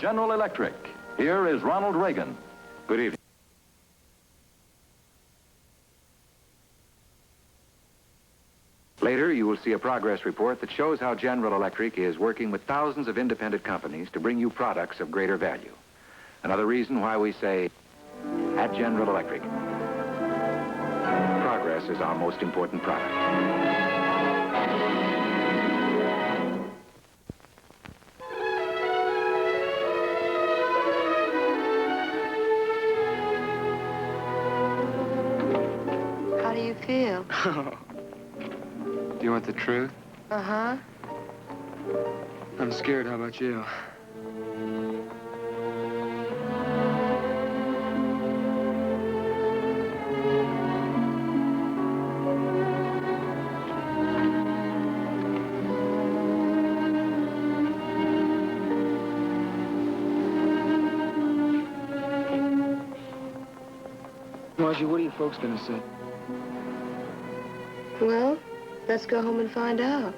General Electric. Here is Ronald Reagan. Good evening. Later, you will see a progress report that shows how General Electric is working with thousands of independent companies to bring you products of greater value. Another reason why we say, at General Electric, progress is our most important product. How do you feel? Do you want the truth? Uh-huh. I'm scared. How about you? Margie, what are you folks gonna say? Well, let's go home and find out.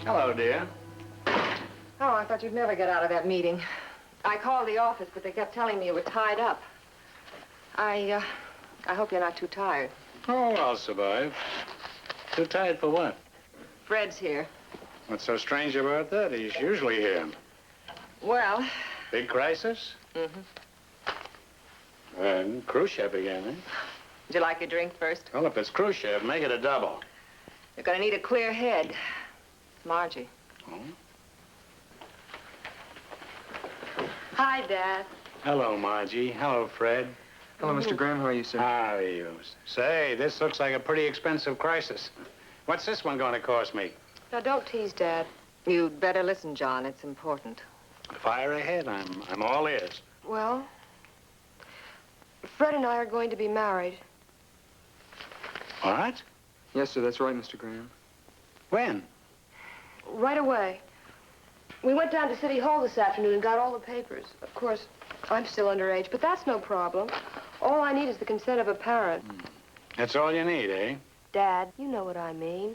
Hello, dear. Oh, I thought you'd never get out of that meeting. I called the office, but they kept telling me you were tied up. I hope you're not too tired. Oh, I'll survive. Too tired for what? Fred's here. What's so strange about that? He's usually here. Well... Big crisis? Mm-hmm. And Khrushchev again, eh? Would you like a drink first? Well, if it's Khrushchev, make it a double. You're gonna need a clear head. Margie. Oh? Hi, Dad. Hello, Margie. Hello, Fred. Hello, Mr. Graham. How are you, sir? How are you? Say, this looks like a pretty expensive crisis. What's this one going to cost me? Now, don't tease, Dad. You'd better listen, John. It's important. Fire ahead. I'm all ears. Well, Fred and I are going to be married. What? Yes, sir. That's right, Mr. Graham. When? Right away. We went down to City Hall this afternoon and got all the papers. Of course, I'm still underage, but that's no problem. All I need is the consent of a parent. That's all you need, eh? Dad, you know what I mean.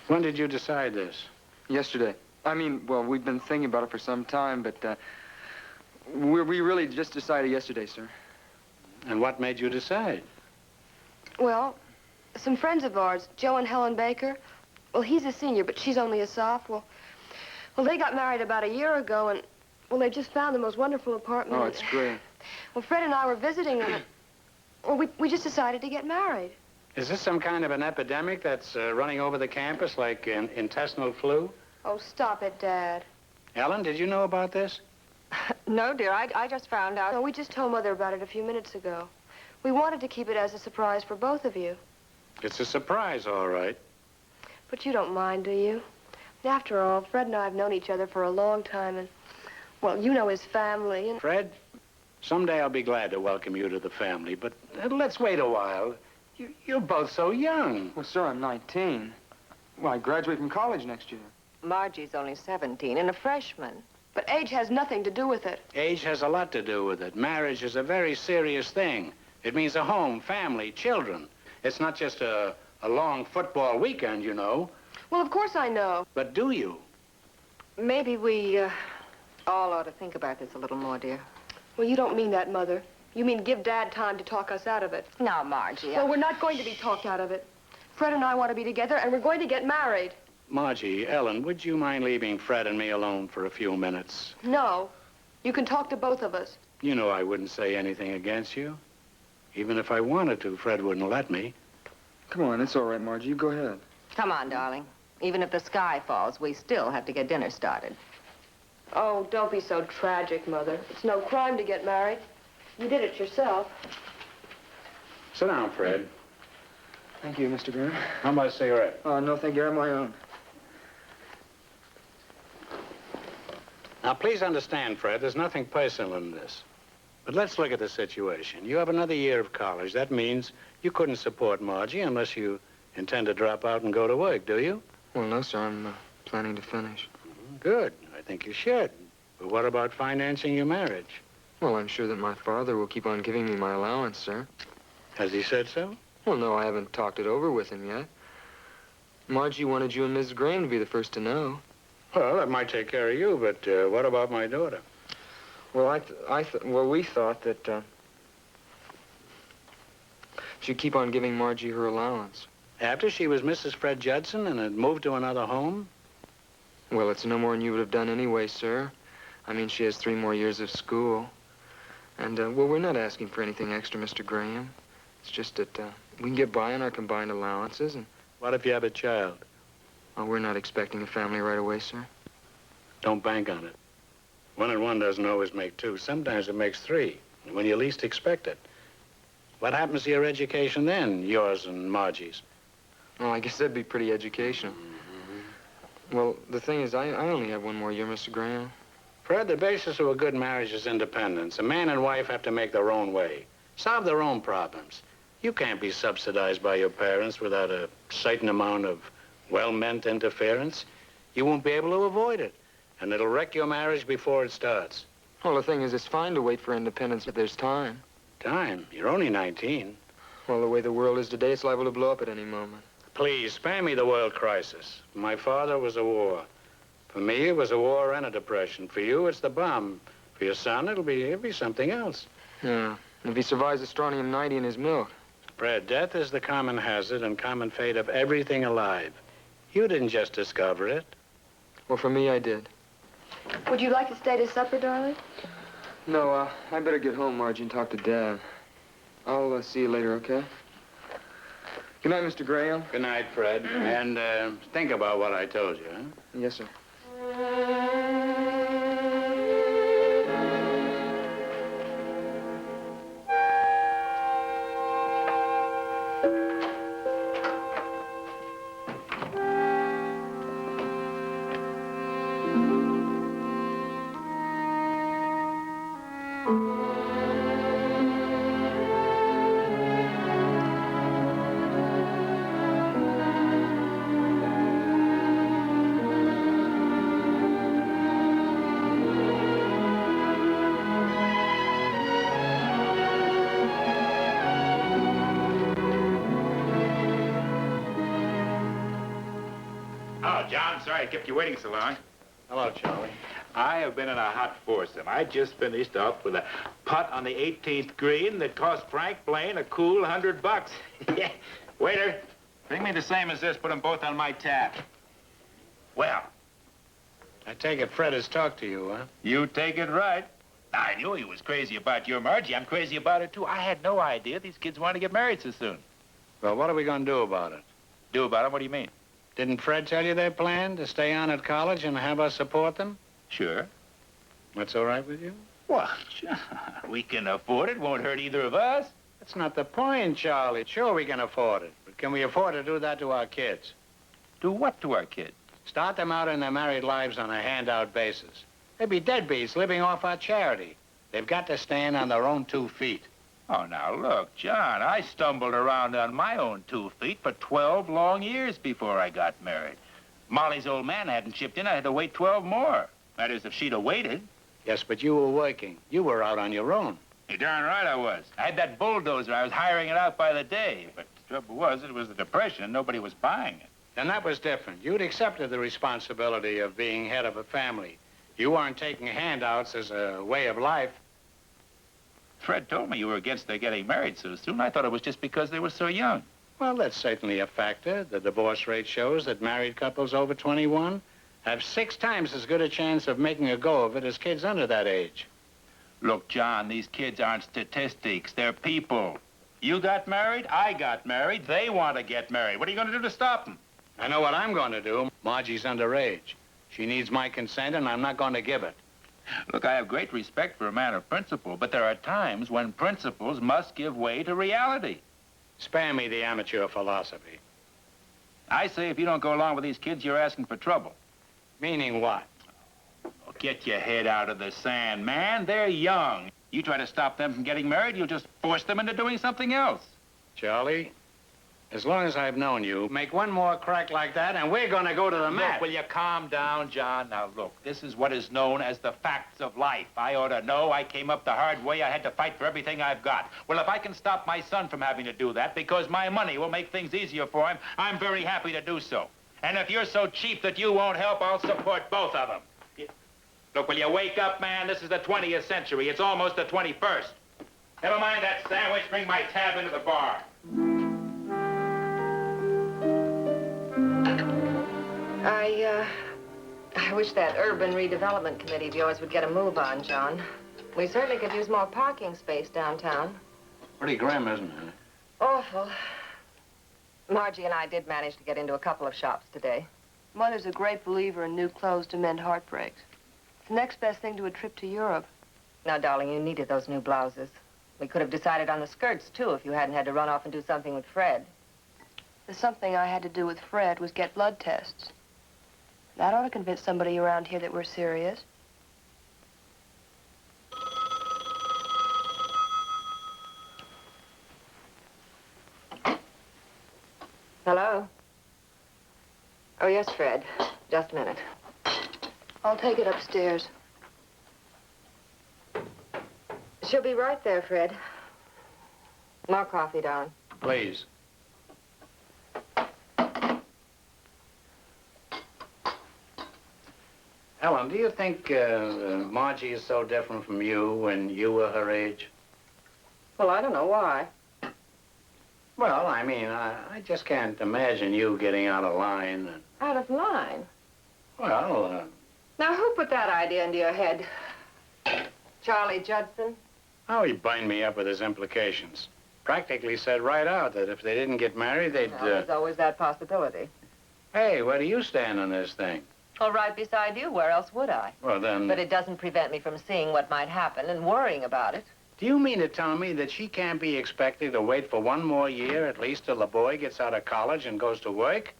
When did you decide this? Yesterday. I mean, well, we've been thinking about it for some time, but we really just decided yesterday, sir. And what made you decide? Well, some friends of ours, Joe and Helen Baker, well, he's a senior, but she's only a sophomore. Well, they got married about a year ago, and, well, they just found the most wonderful apartment. Oh, it's great. Well, Fred and I were visiting them, and, well, we just decided to get married. Is this some kind of an epidemic that's running over the campus like intestinal flu? Oh, stop it, Dad. Ellen, did you know about this? No, dear, I just found out. No, we just told Mother about it a few minutes ago. We wanted to keep it as a surprise for both of you. It's a surprise, all right. But you don't mind, do you? After all, Fred and I have known each other for a long time, and, well, you know his family, and... Fred, someday I'll be glad to welcome you to the family, but let's wait a while. You're both so young. Well, sir, I'm 19. Well, I graduate from college next year. Margie's only 17 and a freshman. But age has nothing to do with it. Age has a lot to do with it. Marriage is a very serious thing. It means a home, family, children. It's not just a long football weekend, you know. Well, of course I know. But do you? Maybe we all ought to think about this a little more, dear. Well, you don't mean that, Mother. You mean give Dad time to talk us out of it. Now, Margie... Well, we're not going to be talked out of it. Fred and I want to be together, and we're going to get married. Margie, Ellen, would you mind leaving Fred and me alone for a few minutes? No. You can talk to both of us. You know I wouldn't say anything against you. Even if I wanted to, Fred wouldn't let me. Come on, it's all right, Margie. You go ahead. Come on, darling. Even if the sky falls, we still have to get dinner started. Oh, don't be so tragic, Mother. It's no crime to get married. You did it yourself. Sit down, Fred. Thank you, Mr. Graham. How about a cigarette? No, thank you. I have my own. Now, please understand, Fred, there's nothing personal in this. But let's look at the situation. You have another year of college. That means you couldn't support Margie unless you intend to drop out and go to work, do you? Well, no, sir. I'm planning to finish. Good. I think you should. But what about financing your marriage? Well, I'm sure that my father will keep on giving me my allowance, sir. Has he said so? Well, no, I haven't talked it over with him yet. Margie wanted you and Mrs. Graham to be the first to know. Well, that might take care of you, but what about my daughter? Well, we thought that she'd keep on giving Margie her allowance. After she was Mrs. Fred Judson and had moved to another home? Well, it's no more than you would have done anyway, sir. I mean, she has 3 more years of school. And, well, we're not asking for anything extra, Mr. Graham. It's just that we can get by on our combined allowances, and... What if you have a child? Oh, we're not expecting a family right away, sir. Don't bank on it. 1 and 1 doesn't always make 2. Sometimes it makes 3, when you least expect it. What happens to your education then, yours and Margie's? Well, I guess that'd be pretty educational. Well, the thing is, I only have 1 more year, Mr. Graham. Fred, the basis of a good marriage is independence. A man and wife have to make their own way, solve their own problems. You can't be subsidized by your parents without a certain amount of well-meant interference. You won't be able to avoid it, and it'll wreck your marriage before it starts. Well, the thing is, it's fine to wait for independence if there's time. Time? You're only 19. Well, the way the world is today, it's liable to blow up at any moment. Please, spare me the world crisis. For my father, it was a war. For me, it was a war and a depression. For you, it's the bomb. For your son, it'll be something else. Yeah, if he survives the strontium-90 in his milk. Fred, death is the common hazard and common fate of everything alive. You didn't just discover it. Well, for me, I did. Would you like to stay to supper, darling? No, I better get home, Margie, and talk to Dad. I'll see you later, okay? Good night, Mr. Graham. Good night, Fred. And think about what I told you, huh? Yes, sir. John, sorry I kept you waiting so long. Hello, Charlie. I have been in a hot foursome. I just finished up with a putt on the 18th green that cost Frank Blaine a cool $100. Yeah. Waiter, bring me the same as this. Put them both on my tab. Well, I take it Fred has talked to you, huh? you take it right. I knew he was crazy about your Margie. I'm crazy about it, too. I had no idea these kids want to get married so soon. Well, what are we going to do about it? Do about it? What do you mean? Didn't Fred tell you their plan to stay on at college and have us support them? Sure. That's all right with you? Well, sure. We can afford it. Won't hurt either of us. That's not the point, Charlie. Sure, we can afford it. But can we afford to do that to our kids? Do what to our kids? Start them out in their married lives on a handout basis. They'd be deadbeats living off our charity. They've got to stand on their own 2 feet. Oh, now, look, John, I stumbled around on my own 2 feet for 12 long years before I got married. Molly's old man hadn't chipped in. I had to wait 12 more. That is, if she'd have waited. Yes, but you were working. You were out on your own. You're darn right I was. I had that bulldozer. I was hiring it out by the day. But the trouble was, it was the Depression, and nobody was buying it. And that was different. You'd accepted the responsibility of being head of a family. You weren't taking handouts as a way of life. Fred told me you were against their getting married so soon. I thought it was just because they were so young. Well, that's certainly a factor. The divorce rate shows that married couples over 21 have 6 times as good a chance of making a go of it as kids under that age. Look, John, these kids aren't statistics. They're people. You got married, I got married, they want to get married. What are you going to do to stop them? I know what I'm going to do. Margie's underage. She needs my consent, and I'm not going to give it. Look, I have great respect for a man of principle, but there are times when principles must give way to reality. Spare me the amateur philosophy. I say if you don't go along with these kids, you're asking for trouble. Meaning what? Well, get your head out of the sand, man. They're young. You try to stop them from getting married, you'll just force them into doing something else. Charlie, as long as I've known you, make one more crack like that, and we're going to go to the mat. Look, will you calm down, John? Now, look, this is what is known as the facts of life. I ought to know. I came up the hard way. I had to fight for everything I've got. Well, if I can stop my son from having to do that because my money will make things easier for him, I'm very happy to do so. And if you're so cheap that you won't help, I'll support both of them. Look, will you wake up, man? This is the 20th century. It's almost the 21st. Never mind that sandwich. Bring my tab into the bar. I wish that urban redevelopment committee of yours would get a move on, John. We certainly could use more parking space downtown. Pretty grim, isn't it? Awful. Margie and I did manage to get into a couple of shops today. Mother's a great believer in new clothes to mend heartbreaks. It's the next best thing to a trip to Europe. Now, darling, you needed those new blouses. We could have decided on the skirts, too, if you hadn't had to run off and do something with Fred. The something I had to do with Fred was get blood tests. That ought to convince somebody around here that we're serious. Hello? Oh, yes, Fred. Just a minute. I'll take it upstairs. She'll be right there, Fred. More coffee, darling. Please. Helen, do you think Margie is so different from you when you were her age? Well, I don't know why. Well, I mean, I just can't imagine you getting out of line. Out of line? Well, Now, who put that idea into your head? Charlie Judson? how he bind me up with his implications. Practically said right out that if they didn't get married, they'd... Well, there's always that possibility. Hey, where do you stand on this thing? Well, right beside you. Where else would I? Well, then... But it doesn't prevent me from seeing what might happen and worrying about it. Do you mean to tell me that she can't be expected to wait for one more year, at least till the boy gets out of college and goes to work?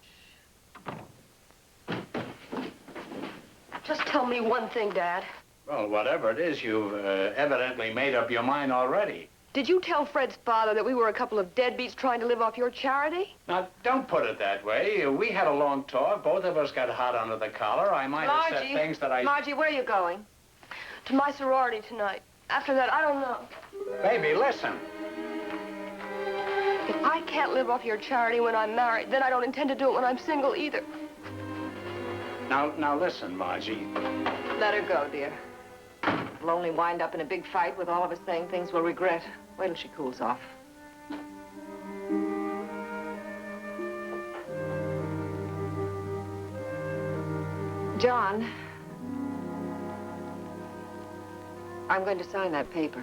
Just tell me one thing, Dad. Well, whatever it is, you've evidently made up your mind already. Did you tell Fred's father that we were a couple of deadbeats trying to live off your charity? Now, don't put it that way. We had a long talk. Both of us got hot under the collar. I might have said things that I... Margie, where are you going? To my sorority tonight. After that, I don't know. Baby, listen. If I can't live off your charity when I'm married, then I don't intend to do it when I'm single either. Now listen, Margie. Let her go, dear. We'll only wind up in a big fight with all of us saying things we'll regret. Wait till she cools off. John, I'm going to sign that paper.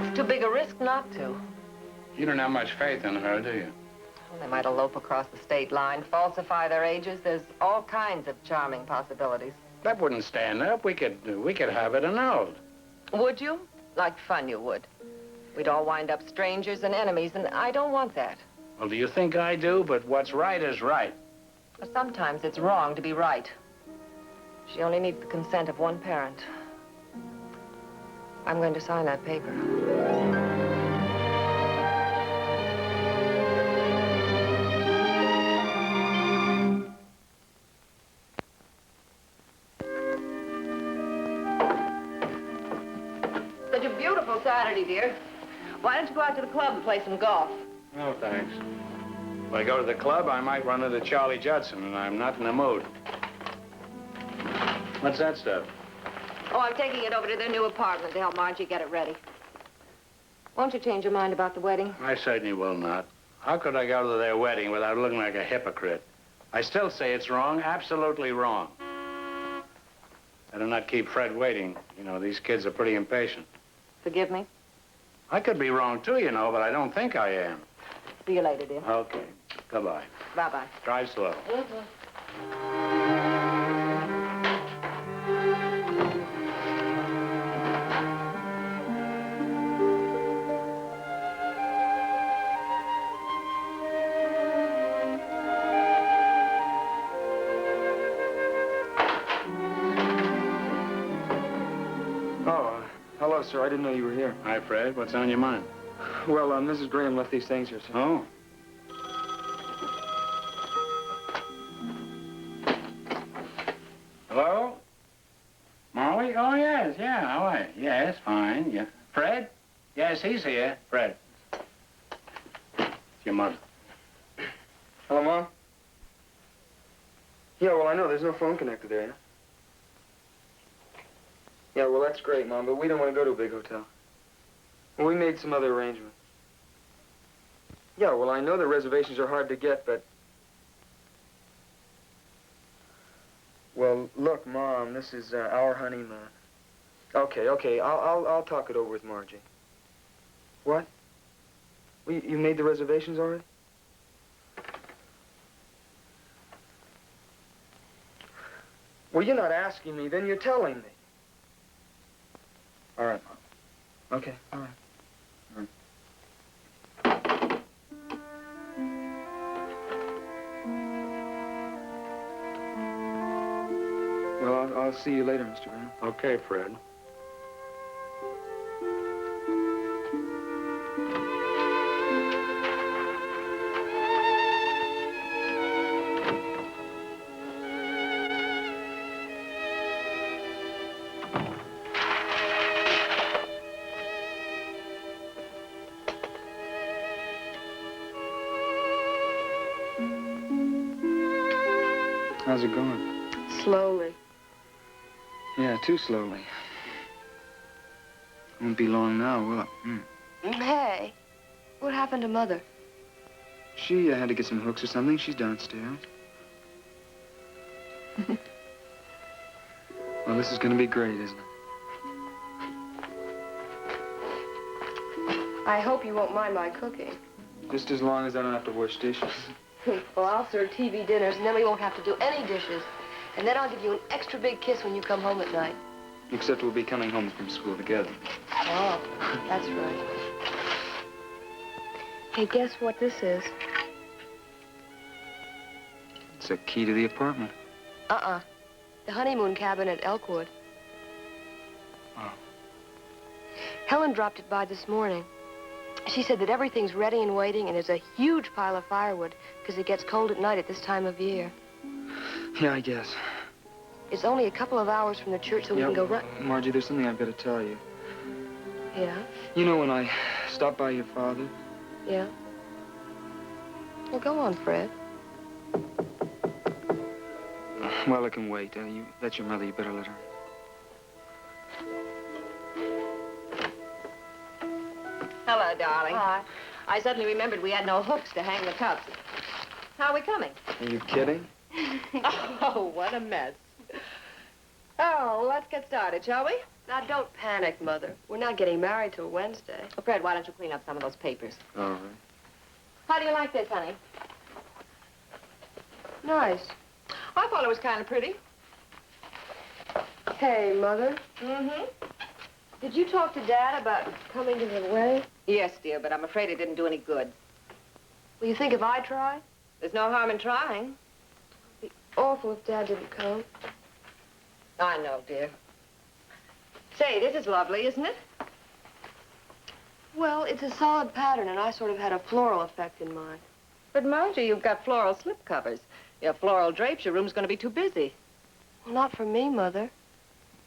It's too big a risk not to. You don't have much faith in her, do you? Well, they might elope across the state line, falsify their ages. There's all kinds of charming possibilities. That wouldn't stand up. We could have it annulled. Would you? Like fun you would. We'd all wind up strangers and enemies, and I don't want that. Well, do you think I do? But what's right is right. Well, sometimes it's wrong to be right. She only needs the consent of one parent. I'm going to sign that paper. Such a beautiful Saturday, dear. Why don't you go out to the club and play some golf? No, thanks. If I go to the club, I might run into Charlie Judson, and I'm not in the mood. What's that stuff? Oh, I'm taking it over to their new apartment to help Margie get it ready. Won't you change your mind about the wedding? I certainly will not. How could I go to their wedding without looking like a hypocrite? I still say it's wrong, absolutely wrong. Better not keep Fred waiting. You know, these kids are pretty impatient. Forgive me. I could be wrong, too, you know, but I don't think I am. See you later, dear. Okay. Goodbye. Bye-bye. Drive slow. Hello, sir. I didn't know you were here. Hi, Fred. What's on your mind? Well, Mrs. Graham left these things here, sir. Oh. Hello? Molly? Oh, yes, yeah. How are you? Yes, fine. Yeah. Fred? Yes, he's here. Fred. It's your mother. Hello, Mom? Yeah, well, I know. There's no phone connected there, yeah? Yeah, well, that's great, Mom, but we don't want to go to a big hotel. Well, we made some other arrangements. Yeah, well, I know the reservations are hard to get, but... Well, look, Mom, this is our honeymoon. Okay, I'll talk it over with Margie. What? Well, you made the reservations already? Well, you're not asking me, then you're telling me. All right, Mom. Okay, all right. Well, I'll see you later, Mr. Graham. Okay, Fred. How's it going? Slowly. Yeah, too slowly. Won't be long now, will it? Hey, what happened to Mother? She had to get some hooks or something. She's downstairs. Well, this is going to be great, isn't it? I hope you won't mind my cooking. Just as long as I don't have to wash dishes. Well, I'll serve TV dinners, and then we won't have to do any dishes. And then I'll give you an extra big kiss when you come home at night. Except we'll be coming home from school together. Oh, that's right. Hey, guess what this is? It's a key to the apartment. The honeymoon cabin at Elkwood. Oh. Helen dropped it by this morning. She said that everything's ready and waiting, and there's a huge pile of firewood, because it gets cold at night at this time of year. Yeah, I guess. It's only a couple of hours from the church, so we can go right... Margie, there's something I've got to tell you. Yeah? You know when I stopped by your father? Yeah? Well, go on, Fred. Well, it can wait. That's your mother. You better let her. Hello, darling. Hi. I suddenly remembered we had no hooks to hang the cups. How are we coming? Are you kidding? Oh, what a mess. Oh, well, let's get started, shall we? Now, don't panic, Mother. We're not getting married till Wednesday. Well, Fred, why don't you clean up some of those papers? All right. How do you like this, honey? Nice. I thought it was kind of pretty. Hey, Mother. Mm-hmm. Did you talk to Dad about coming to the wedding? Yes, dear, but I'm afraid it didn't do any good. Well, you think if I try? There's no harm in trying. It'd be awful if Dad didn't come. I know, dear. Say, this is lovely, isn't it? Well, it's a solid pattern, and I sort of had a floral effect in mind. But, Margie, you've got floral slip covers. Your floral drapes, your room's going to be too busy. Well, not for me, Mother.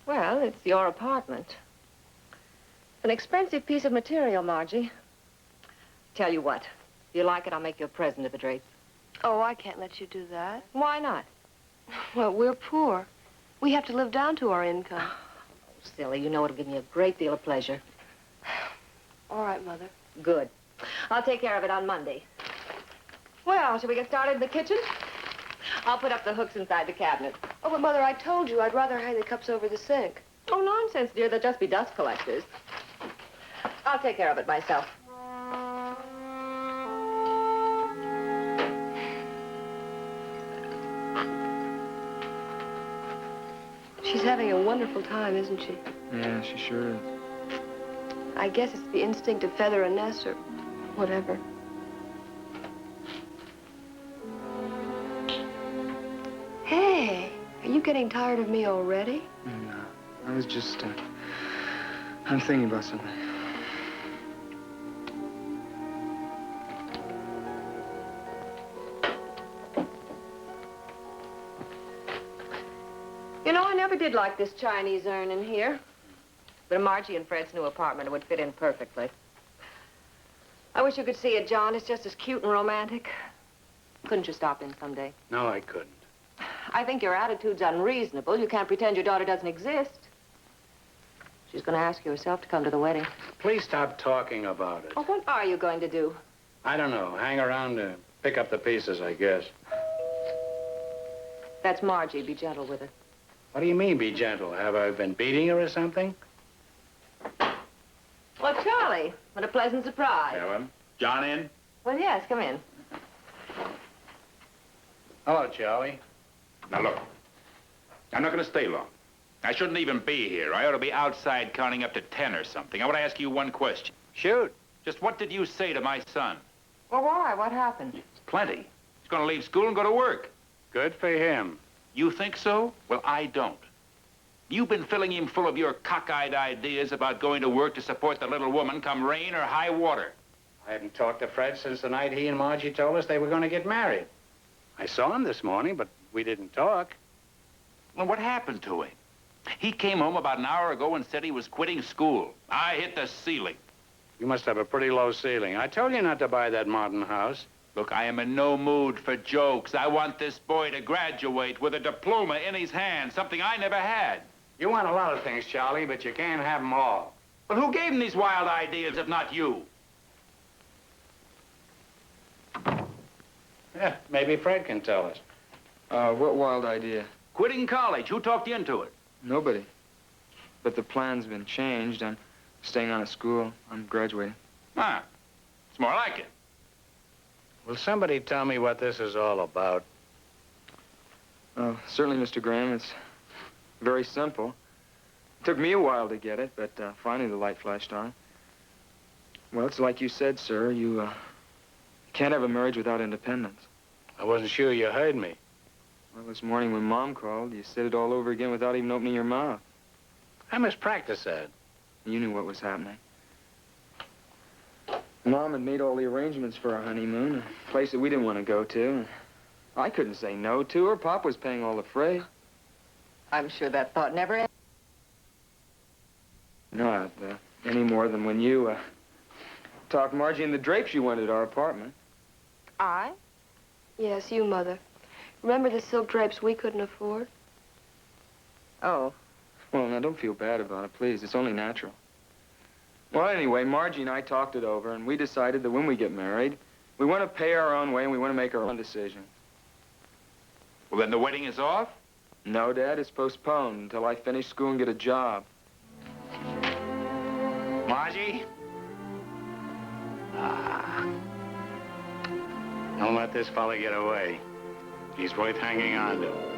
Well, it's your apartment. An expensive piece of material, Margie. Tell you what, if you like it, I'll make you a present of the drapes. Oh, I can't let you do that. Why not? Well, we're poor. We have to live down to our income. Oh, silly, you know it'll give me a great deal of pleasure. All right, Mother. Good. I'll take care of it on Monday. Well, shall we get started in the kitchen? I'll put up the hooks inside the cabinet. Oh, but Mother, I told you I'd rather hang the cups over the sink. Oh, nonsense, dear. They'll just be dust collectors. I'll take care of it myself. She's having a wonderful time, isn't she? Yeah, she sure is. I guess it's the instinct to feather a nest or whatever. Hey, are you getting tired of me already? No, I was just, I'm thinking about something. You know, I never did like this Chinese urn in here. But Margie and Fred's new apartment would fit in perfectly. I wish you could see it, John. It's just as cute and romantic. Couldn't you stop in someday? No, I couldn't. I think your attitude's unreasonable. You can't pretend your daughter doesn't exist. She's going to ask you herself to come to the wedding. Please stop talking about it. Oh, what are you going to do? I don't know. Hang around to pick up the pieces, I guess. That's Margie. Be gentle with her. What do you mean, be gentle? Have I been beating her or something? Well, Charlie, what a pleasant surprise. Ellen? John in? Well, yes, come in. Hello, Charlie. Now, look. I'm not going to stay long. I shouldn't even be here. I ought to be outside counting up to 10 or something. I want to ask you one question. Shoot. Just what did you say to my son? Well, why? What happened? Plenty. He's going to leave school and go to work. Good for him. You think so? Well, I don't. You've been filling him full of your cockeyed ideas about going to work to support the little woman come rain or high water. I haven't talked to Fred since the night he and Margie told us they were going to get married. I saw him this morning, but we didn't talk. Well, what happened to him? He came home about an hour ago and said he was quitting school. I hit the ceiling. You must have a pretty low ceiling. I told you not to buy that modern house. Look, I am in no mood for jokes. I want this boy to graduate with a diploma in his hand, something I never had. You want a lot of things, Charlie, but you can't have them all. Well, who gave him these wild ideas if not you? Yeah, maybe Fred can tell us. What wild idea? Quitting college. Who talked you into it? Nobody. But the plan's been changed. I'm staying on at school. I'm graduating. Ah, it's more like it. Will somebody tell me what this is all about? Certainly, Mr. Graham. It's very simple. It took me a while to get it, but finally the light flashed on. Well, it's like you said, sir. You can't have a marriage without independence. I wasn't sure you heard me. Well, this morning when Mom called, you said it all over again without even opening your mouth. I must practice that. You knew what was happening. Mom had made all the arrangements for our honeymoon, a place that we didn't want to go to. I couldn't say no to her. Pop was paying all the freight. I'm sure that thought never ended. Not any more than when you talked Margie and the drapes you wanted our apartment. I? Yes, you, Mother. Remember the silk drapes we couldn't afford? Oh. Well, now, don't feel bad about it, please. It's only natural. Well, anyway, Margie and I talked it over, and we decided that when we get married, we want to pay our own way and we want to make our own decision. Well, then the wedding is off? No, Dad, it's postponed until I finish school and get a job. Margie? Don't let this fella get away. He's worth hanging on to.